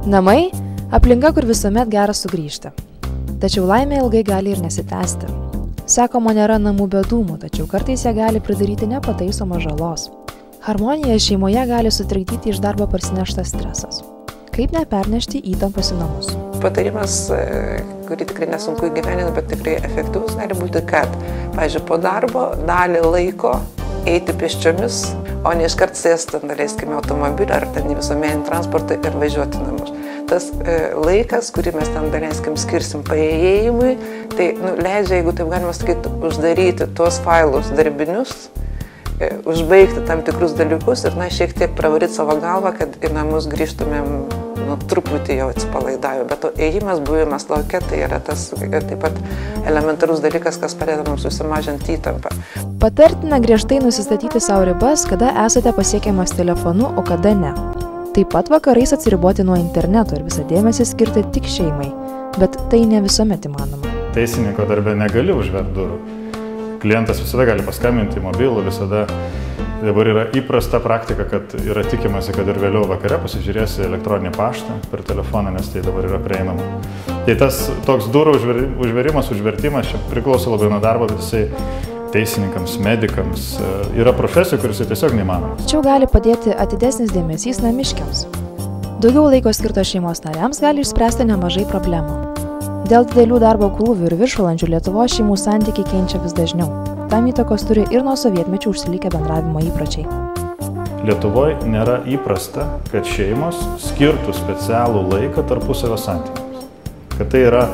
Namai – aplinka, kur visuomet gera sugrįžti. Tačiau laimė ilgai gali ir nesitęsti. Sakoma, nėra namų be dūmų, tačiau kartais jie gali pridaryti nepataisomos žalos. Harmonija šeimoje gali sutrikdyti iš darbo parsineštas stresas. Kaip nepernešti įtampos į namus? Patarimas, kurį tikrai nesunku įgyvendinti, bet tikrai efektyvus gali būti, kad, pavyzdžiui, po darbo dalį laiko eiti pėsčiomis, o ne iškart sėsti, leiskime, automobilį ar ten į visuomeninį transportą ir važiuoti namus. Tas laikas, kurį mes ten daleiskim skirsim paėjimui, tai leidžia, jeigu taip galima sakyti, uždaryti tuos failus darbinius, užbaigti tam tikrus dalykus ir šiek tiek pravaryti savo galvą, kad į namus grįžtumėm truputį jau atsipalaidavę. Bet ėjimas, buvimas lauke, tai yra tas taip pat elementarus dalykas, kas padeda mums susimažinti įtampą. Patartina griežtai nusistatyti savo ribas, kada esate pasiekiamas telefonu, o kada ne. Taip pat vakarais atsiriboti nuo interneto ir visą dėmesį skirti tik šeimai, bet tai ne visuomet įmanoma. Teisininko darbe negali užverti durų. Klientas visada gali paskambinti į mobilų, visada dabar yra įprasta praktika, kad yra tikimasi, kad ir vėliau vakare pasižiūrėsi elektroninį paštą per telefoną, nes tai dabar yra prieinama. Tai tas toks durų užvertimas čia priklauso labai nuo darbo, bet jisai teisininkams, medikams yra profesija, kuris tiesiog neįmanoma. Tačiau gali padėti atidesnis dėmesys namiškiams. Daugiau laiko skirto šeimos nariams gali išspręsti nemažai problemų. Dėl didelių darbo krūvių ir viršvalandžių Lietuvos šeimų santykiai kenčia vis dažniau. Tam įtakos turi ir nuo sovietmečių užsilikę bendravimo įpročiai. Lietuvoje nėra įprasta, kad šeimos skirtų specialų laiką tarpusavio santykiams. Kad tai yra,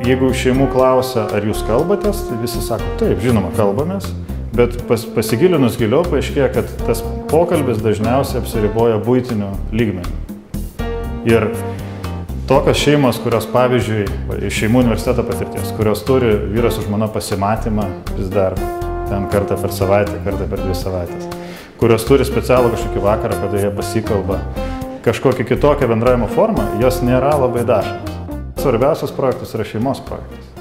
jeigu šeimų klausia, ar jūs kalbatės, tai visi sako, taip, žinoma, kalbamės, bet pasigilinus giliau paaiškėja, kad tas pokalbis dažniausiai apsiriboja buitiniu lygmeniu. Ir tokios šeimos, kurios, pavyzdžiui, iš šeimų universiteto patirties, kurios turi vyras su žmona pasimatymą vis dar ten kartą per savaitę, kartą per 2 savaitės, kurios turi specialų kažkokį vakarą, kada jie pasikalba kažkokią kitokią bendravimo formą, jos nėra labai dažnos. Svarbiausias projektas yra šeimos projektas.